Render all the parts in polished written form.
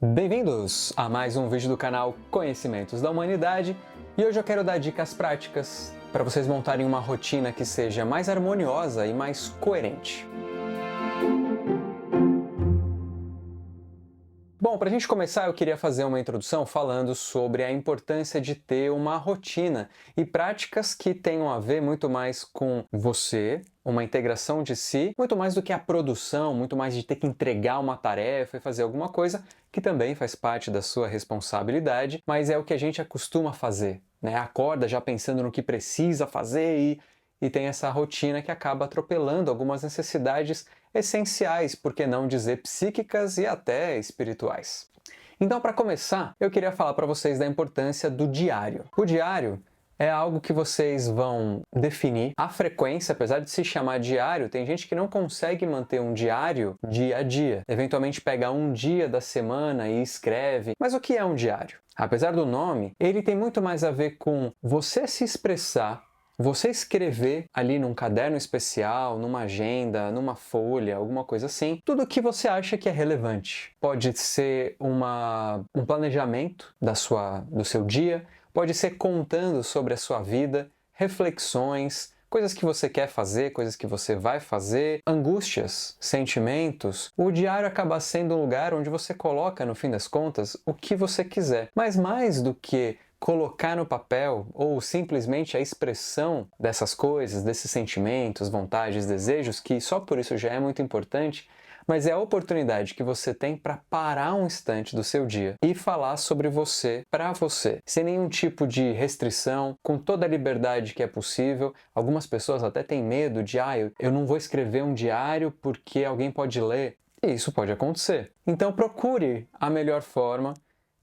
Bem-vindos a mais um vídeo do canal Conhecimentos da Humanidade e hoje eu quero dar dicas práticas para vocês montarem uma rotina que seja mais harmoniosa e mais coerente. Bom, para a gente começar, eu queria fazer uma introdução falando sobre a importância de ter uma rotina e práticas que tenham a ver muito mais com você, uma integração de si, muito mais do que a produção, muito mais de ter que entregar uma tarefa e fazer alguma coisa, que também faz parte da sua responsabilidade, mas é o que a gente acostuma fazer, né? Acorda já pensando no que precisa fazer e tem essa rotina que acaba atropelando algumas necessidades essenciais, por que não dizer psíquicas e até espirituais. Então, para começar, eu queria falar para vocês da importância do diário. O diário é algo que vocês vão definir a frequência, apesar de se chamar diário, tem gente que não consegue manter um diário dia a dia. Eventualmente pega um dia da semana e escreve. Mas o que é um diário? Apesar do nome, ele tem muito mais a ver com você se expressar, você escrever ali num caderno especial, numa agenda, numa folha, alguma coisa assim, tudo o que você acha que é relevante. Pode ser um planejamento do seu dia, pode ser contando sobre a sua vida, reflexões, coisas que você quer fazer, coisas que você vai fazer, angústias, sentimentos. O diário acaba sendo um lugar onde você coloca, no fim das contas, o que você quiser. Mas mais do que colocar no papel ou simplesmente a expressão dessas coisas, desses sentimentos, vontades, desejos, que só por isso já é muito importante, mas é a oportunidade que você tem para parar um instante do seu dia e falar sobre você para você, sem nenhum tipo de restrição, com toda a liberdade que é possível. Algumas pessoas até têm medo de, eu não vou escrever um diário porque alguém pode ler. E isso pode acontecer. Então procure a melhor forma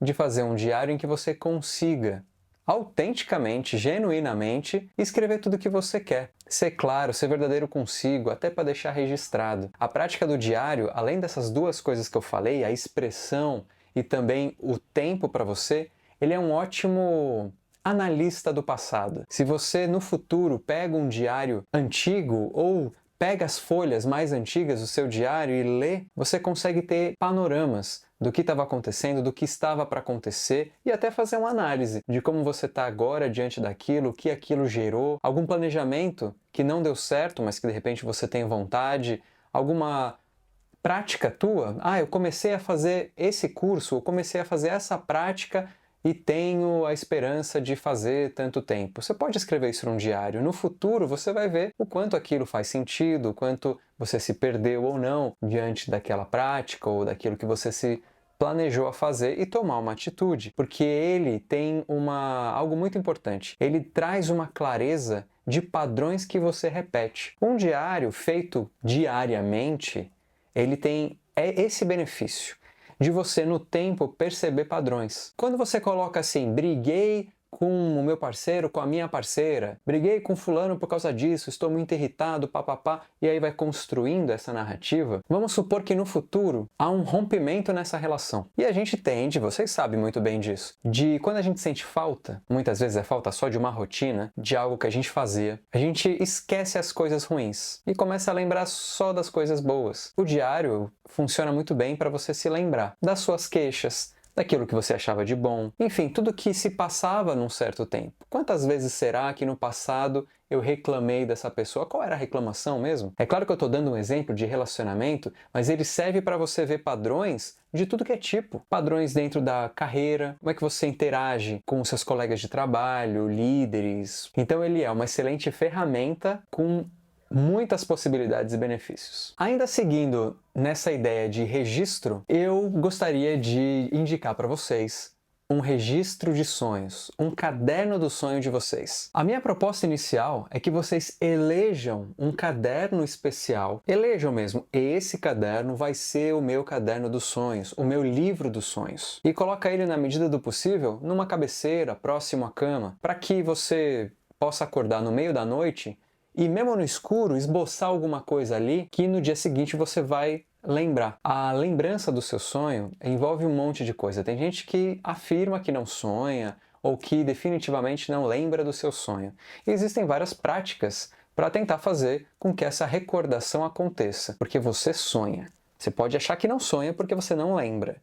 de fazer um diário em que você consiga autenticamente, genuinamente, escrever tudo o que você quer. Ser claro, ser verdadeiro consigo, até para deixar registrado. A prática do diário, além dessas duas coisas que eu falei, a expressão e também o tempo para você, ele é um ótimo analista do passado. Se você no futuro pega um diário antigo ou pega as folhas mais antigas do seu diário e lê, você consegue ter panoramas do que estava acontecendo, do que estava para acontecer e até fazer uma análise de como você está agora diante daquilo, o que aquilo gerou, algum planejamento que não deu certo, mas que de repente você tem vontade, alguma prática tua. Eu comecei a fazer esse curso, eu comecei a fazer essa prática e tenho a esperança de fazer tanto tempo. Você pode escrever isso num diário. No futuro, você vai ver o quanto aquilo faz sentido, o quanto você se perdeu ou não diante daquela prática ou daquilo que você se planejou a fazer e tomar uma atitude. Porque ele tem algo muito importante. Ele traz uma clareza de padrões que você repete. Um diário feito diariamente, ele tem esse benefício de você, no tempo, perceber padrões. Quando você coloca assim, briguei com o meu parceiro, com a minha parceira, briguei com fulano por causa disso, estou muito irritado, papapá, e aí vai construindo essa narrativa, vamos supor que no futuro há um rompimento nessa relação. E a gente tende, vocês sabem muito bem disso, de quando a gente sente falta, muitas vezes é falta só de uma rotina, de algo que a gente fazia, a gente esquece as coisas ruins e começa a lembrar só das coisas boas. O diário funciona muito bem para você se lembrar das suas queixas, daquilo que você achava de bom, enfim, tudo que se passava num certo tempo. Quantas vezes será que no passado eu reclamei dessa pessoa? Qual era a reclamação mesmo? É claro que eu estou dando um exemplo de relacionamento, mas ele serve para você ver padrões de tudo que é tipo. Padrões dentro da carreira, como é que você interage com os seus colegas de trabalho, líderes. Então ele é uma excelente ferramenta com muitas possibilidades e benefícios. Ainda seguindo nessa ideia de registro, eu gostaria de indicar para vocês um registro de sonhos, um caderno do sonho de vocês. A minha proposta inicial é que vocês elejam um caderno especial, elejam mesmo, esse caderno vai ser o meu caderno dos sonhos, o meu livro dos sonhos. E coloca ele, na medida do possível, numa cabeceira, próximo à cama, para que você possa acordar no meio da noite e mesmo no escuro, esboçar alguma coisa ali que no dia seguinte você vai lembrar. A lembrança do seu sonho envolve um monte de coisa. Tem gente que afirma que não sonha ou que definitivamente não lembra do seu sonho. E existem várias práticas para tentar fazer com que essa recordação aconteça, porque você sonha. Você pode achar que não sonha porque você não lembra.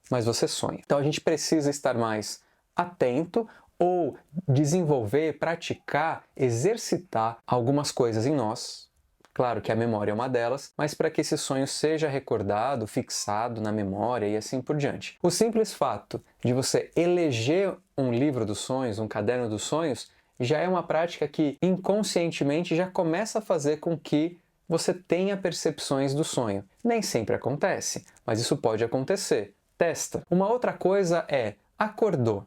mas você sonha. Então a gente precisa estar mais atento ou desenvolver, praticar, exercitar algumas coisas em nós. Claro que a memória é uma delas, mas para que esse sonho seja recordado, fixado na memória e assim por diante. O simples fato de você eleger um livro dos sonhos, um caderno dos sonhos, já é uma prática que inconscientemente já começa a fazer com que você tenha percepções do sonho. Nem sempre acontece, mas isso pode acontecer. Testa. Uma outra coisa é, acordou.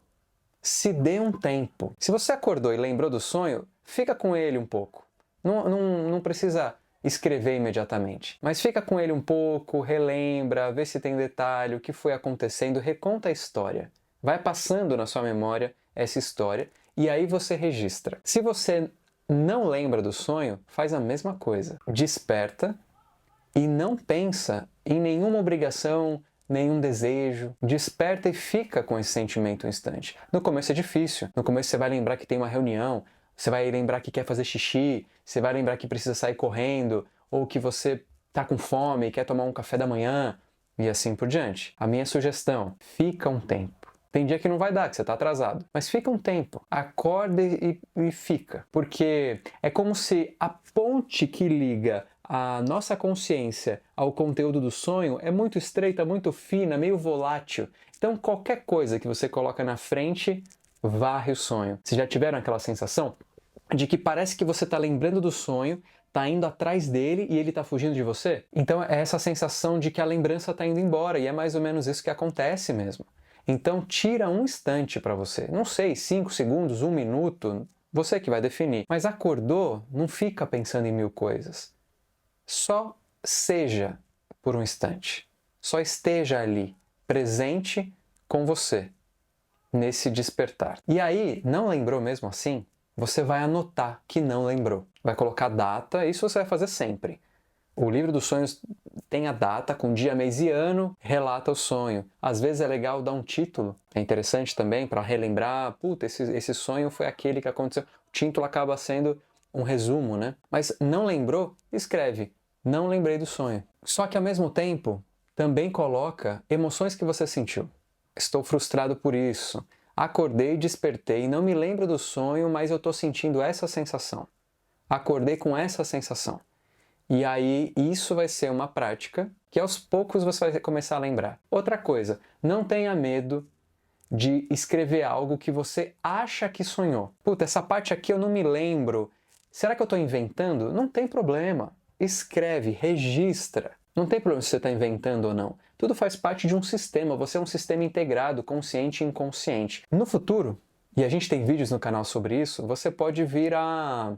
Se dê um tempo. Se você acordou e lembrou do sonho, fica com ele um pouco. Não precisa escrever imediatamente, mas fica com ele um pouco, relembra, vê se tem detalhe, o que foi acontecendo, reconta a história. Vai passando na sua memória essa história e aí você registra. Se você não lembra do sonho, faz a mesma coisa. Desperta e não pensa em nenhuma obrigação, nenhum desejo. Desperta e fica com esse sentimento um instante. No começo é difícil. No começo você vai lembrar que tem uma reunião, você vai lembrar que quer fazer xixi, você vai lembrar que precisa sair correndo, ou que você está com fome e quer tomar um café da manhã, e assim por diante. A minha sugestão, fica um tempo. Tem dia que não vai dar, que você está atrasado. Mas fica um tempo. Acorda e fica. Porque é como se a ponte que liga a nossa consciência ao conteúdo do sonho é muito estreita, muito fina, meio volátil. Então qualquer coisa que você coloca na frente, varre o sonho. Vocês já tiveram aquela sensação de que parece que você está lembrando do sonho, está indo atrás dele e ele está fugindo de você? Então é essa sensação de que a lembrança está indo embora, e é mais ou menos isso que acontece mesmo. Então tira um instante para você, não sei, 5 segundos, 1 minuto, você que vai definir. Mas acordou, não fica pensando em mil coisas. Só seja por um instante. Só esteja ali, presente com você, nesse despertar. E aí, não lembrou mesmo assim? Você vai anotar que não lembrou. Vai colocar data, isso você vai fazer sempre. O livro dos sonhos tem a data com dia, mês e ano, relata o sonho. Às vezes é legal dar um título, é interessante também para relembrar, puta, esse sonho foi aquele que aconteceu. O título acaba sendo um resumo, né? Mas não lembrou? Escreve, não lembrei do sonho. Só que ao mesmo tempo, também coloca emoções que você sentiu. Estou frustrado por isso. Acordei, despertei, não me lembro do sonho, mas eu estou sentindo essa sensação. Acordei com essa sensação. E aí, isso vai ser uma prática que aos poucos você vai começar a lembrar. Outra coisa, não tenha medo de escrever algo que você acha que sonhou. Puta, essa parte aqui eu não me lembro. Será que eu estou inventando? Não tem problema. Escreve, registra. Não tem problema se você está inventando ou não. Tudo faz parte de um sistema. Você é um sistema integrado, consciente e inconsciente. No futuro, e a gente tem vídeos no canal sobre isso, você pode vir a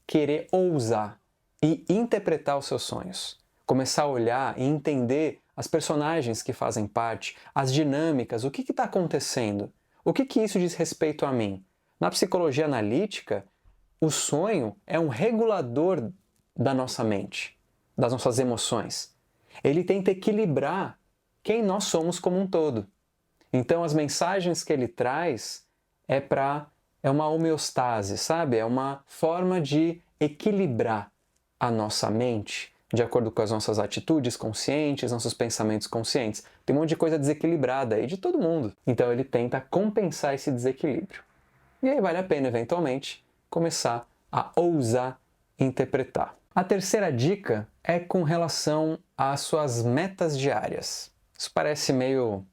querer ousar e interpretar os seus sonhos. Começar a olhar e entender as personagens que fazem parte, as dinâmicas, o que está acontecendo? O que isso diz respeito a mim? Na psicologia analítica, o sonho é um regulador da nossa mente, das nossas emoções. Ele tenta equilibrar quem nós somos como um todo. Então as mensagens que ele traz é uma homeostase, sabe? É uma forma de equilibrar a nossa mente de acordo com as nossas atitudes conscientes, nossos pensamentos conscientes. Tem um monte de coisa desequilibrada aí de todo mundo. Então ele tenta compensar esse desequilíbrio. E aí vale a pena, eventualmente, começar a ousar interpretar. A terceira dica é com relação às suas metas diárias. Isso parece meio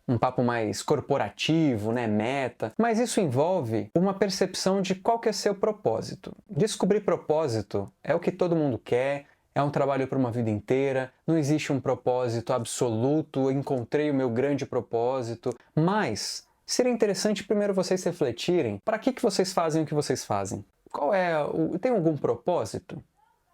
um papo mais corporativo, né? Meta. Mas isso envolve uma percepção de qual que é seu propósito. Descobrir propósito é o que todo mundo quer, é um trabalho para uma vida inteira, não existe um propósito absoluto, encontrei o meu grande propósito. Mas seria interessante primeiro vocês refletirem para que vocês fazem o que vocês fazem. Tem algum propósito?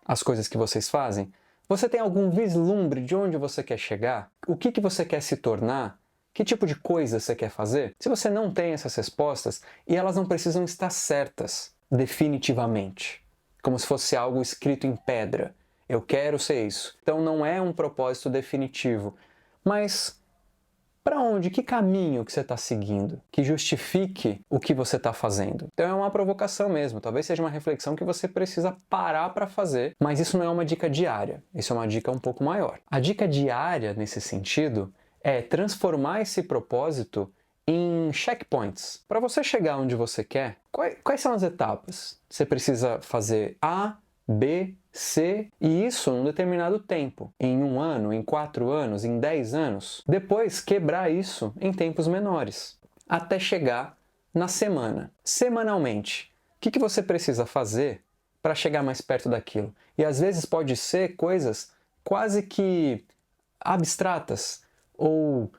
As coisas que vocês fazem? Você tem algum vislumbre de onde você quer chegar? O que você quer se tornar? Que tipo de coisa você quer fazer? Se você não tem essas respostas, e elas não precisam estar certas definitivamente, como se fosse algo escrito em pedra. Eu quero ser isso. Então não é um propósito definitivo. Mas para onde? Que caminho que você está seguindo? Que justifique o que você está fazendo. Então é uma provocação mesmo. Talvez seja uma reflexão que você precisa parar para fazer, mas isso não é uma dica diária. Isso é uma dica um pouco maior. A dica diária, nesse sentido, é transformar esse propósito em checkpoints. Para você chegar onde você quer, quais são as etapas? Você precisa fazer A, B, C, e isso num determinado tempo, em 1 ano, em 4 anos, em 10 anos. Depois, quebrar isso em tempos menores, até chegar na semana. Semanalmente, o que você precisa fazer para chegar mais perto daquilo? E às vezes pode ser coisas quase que abstratas, ou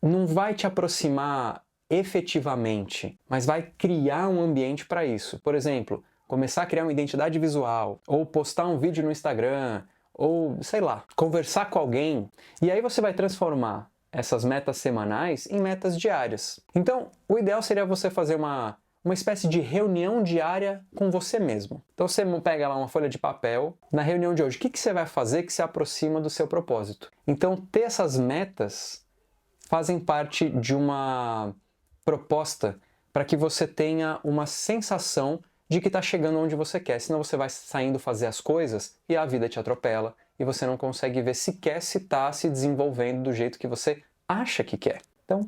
não vai te aproximar efetivamente, mas vai criar um ambiente para isso. Por exemplo, começar a criar uma identidade visual, ou postar um vídeo no Instagram, ou, sei lá, conversar com alguém. E aí você vai transformar essas metas semanais em metas diárias. Então, o ideal seria você fazer uma espécie de reunião diária com você mesmo. Então você pega lá uma folha de papel, na reunião de hoje, o que você vai fazer que se aproxima do seu propósito? Então, ter essas metas fazem parte de uma proposta para que você tenha uma sensação de que está chegando onde você quer, senão você vai saindo fazer as coisas e a vida te atropela e você não consegue ver sequer se está se desenvolvendo do jeito que você acha que quer. Então,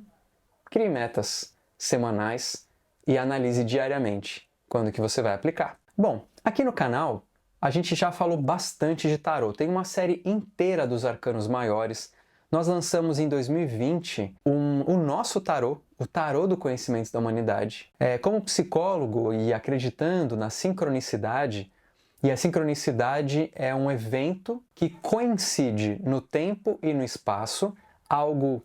crie metas semanais e analise diariamente quando que você vai aplicar. Bom, aqui no canal a gente já falou bastante de tarô, tem uma série inteira dos arcanos maiores. Nós lançamos em 2020 o nosso tarô, o Tarô do Conhecimento da Humanidade. Como psicólogo e acreditando na sincronicidade, e a sincronicidade é um evento que coincide no tempo e no espaço, algo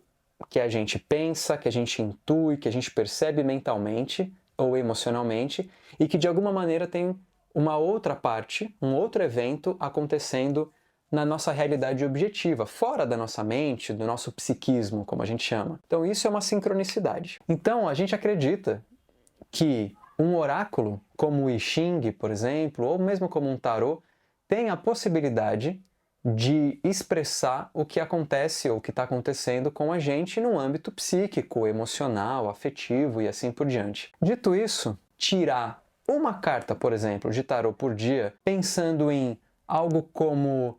que a gente pensa, que a gente intui, que a gente percebe mentalmente ou emocionalmente, e que de alguma maneira tem uma outra parte, um outro evento acontecendo na nossa realidade objetiva, fora da nossa mente, do nosso psiquismo, como a gente chama. Então isso é uma sincronicidade. Então a gente acredita que um oráculo, como o I Ching, por exemplo, ou mesmo como um tarô, tem a possibilidade de expressar o que acontece ou o que está acontecendo com a gente no âmbito psíquico, emocional, afetivo e assim por diante. Dito isso, tirar uma carta, por exemplo, de tarô por dia, pensando em algo como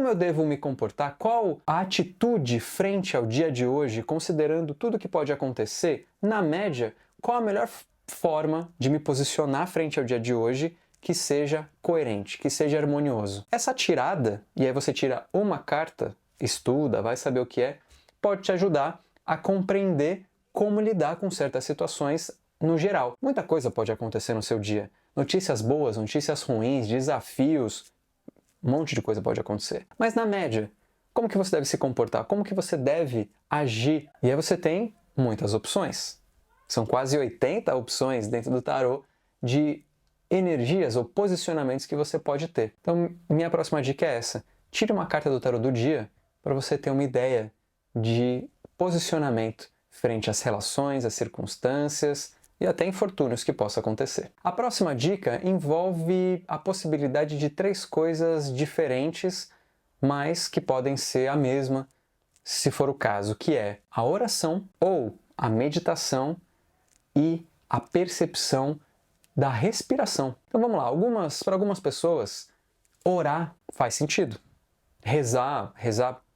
eu devo me comportar, qual a atitude frente ao dia de hoje, considerando tudo que pode acontecer, na média, qual a melhor forma de me posicionar frente ao dia de hoje que seja coerente, que seja harmonioso. Essa tirada, e aí você tira uma carta, estuda, vai saber o que é, pode te ajudar a compreender como lidar com certas situações no geral. Muita coisa pode acontecer no seu dia. Notícias boas, notícias ruins, desafios, um monte de coisa pode acontecer. Mas na média, como que você deve se comportar? Como que você deve agir? E aí você tem muitas opções. São quase 80 opções dentro do tarô de energias ou posicionamentos que você pode ter. Então, minha próxima dica é essa. Tire uma carta do tarô do dia para você ter uma ideia de posicionamento frente às relações, às circunstâncias e até infortúnios que possam acontecer. A próxima dica envolve a possibilidade de 3 coisas diferentes, mas que podem ser a mesma, se for o caso, que é a oração ou a meditação e a percepção da respiração. Então vamos lá, para algumas pessoas, orar faz sentido. Rezar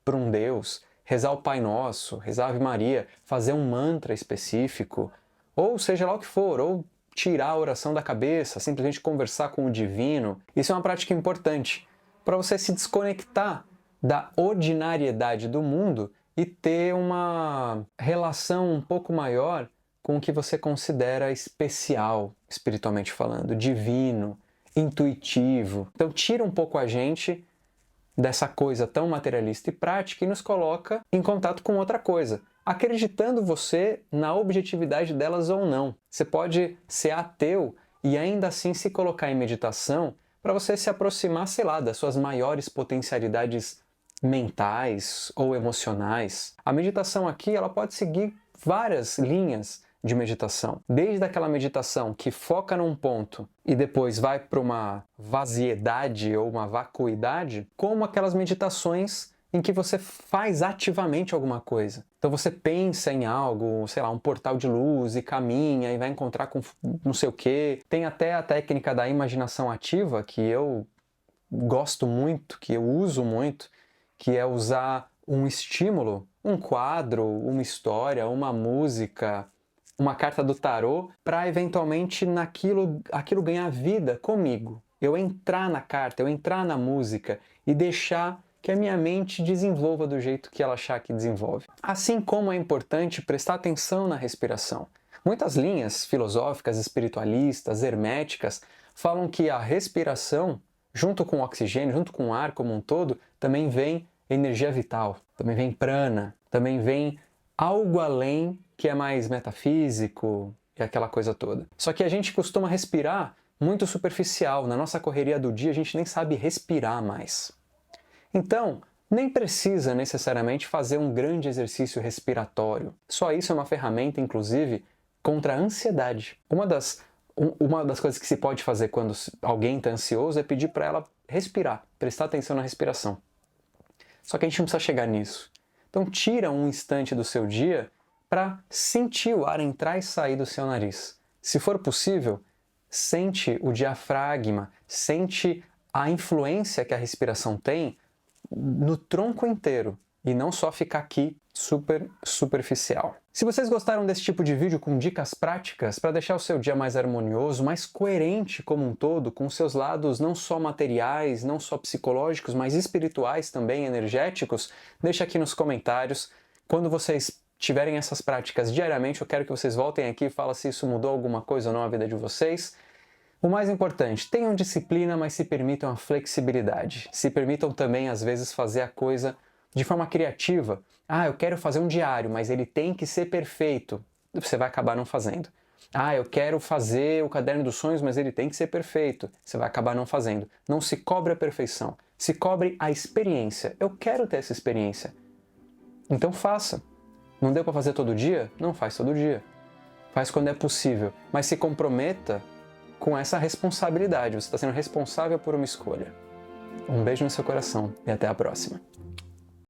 para um Deus, rezar o Pai Nosso, rezar a Ave Maria, fazer um mantra específico, ou seja lá o que for, ou tirar a oração da cabeça, simplesmente conversar com o divino. Isso é uma prática importante para você se desconectar da ordinariedade do mundo e ter uma relação um pouco maior com o que você considera especial, espiritualmente falando, divino, intuitivo. Então tira um pouco a gente dessa coisa tão materialista e prática e nos coloca em contato com outra coisa, acreditando você na objetividade delas ou não. Você pode ser ateu e ainda assim se colocar em meditação para você se aproximar, sei lá, das suas maiores potencialidades mentais ou emocionais. A meditação aqui, ela pode seguir várias linhas de meditação. Desde aquela meditação que foca num ponto e depois vai para uma vaziedade ou uma vacuidade, como aquelas meditações em que você faz ativamente alguma coisa. Então você pensa em algo, sei lá, um portal de luz e caminha e vai encontrar com não sei o quê. Tem até a técnica da imaginação ativa, que eu gosto muito, que eu uso muito, que é usar um estímulo, um quadro, uma história, uma música, uma carta do tarô, para eventualmente aquilo ganhar vida comigo. Eu entrar na carta, eu entrar na música e deixar que a minha mente desenvolva do jeito que ela achar que desenvolve. Assim como é importante prestar atenção na respiração. Muitas linhas filosóficas, espiritualistas, herméticas, falam que a respiração, junto com o oxigênio, junto com o ar como um todo, também vem energia vital, também vem prana, também vem algo além que é mais metafísico e aquela coisa toda. Só que a gente costuma respirar muito superficial. Na nossa correria do dia, a gente nem sabe respirar mais. Então, nem precisa necessariamente fazer um grande exercício respiratório. Só isso é uma ferramenta, inclusive, contra a ansiedade. Uma das coisas que se pode fazer quando alguém está ansioso é pedir para ela respirar, prestar atenção na respiração. Só que a gente não precisa chegar nisso. Então, tira um instante do seu dia para sentir o ar entrar e sair do seu nariz. Se for possível, sente o diafragma, sente a influência que a respiração tem no tronco inteiro e não só ficar aqui superficial. Se vocês gostaram desse tipo de vídeo com dicas práticas para deixar o seu dia mais harmonioso, mais coerente como um todo, com seus lados não só materiais, não só psicológicos, mas espirituais também, energéticos, deixa aqui nos comentários. Quando vocês tiverem essas práticas diariamente, eu quero que vocês voltem aqui e falem se isso mudou alguma coisa ou não na vida de vocês. O mais importante, tenham disciplina, mas se permitam a flexibilidade. Se permitam também, às vezes, fazer a coisa de forma criativa. Ah, eu quero fazer um diário, mas ele tem que ser perfeito. Você vai acabar não fazendo. Ah, eu quero fazer o caderno dos sonhos, mas ele tem que ser perfeito. Você vai acabar não fazendo. Não se cobre a perfeição. Se cobre a experiência. Eu quero ter essa experiência. Então faça. Não deu para fazer todo dia? Não faz todo dia. Faz quando é possível. Mas se comprometa com essa responsabilidade. Você está sendo responsável por uma escolha. Um beijo no seu coração e até a próxima.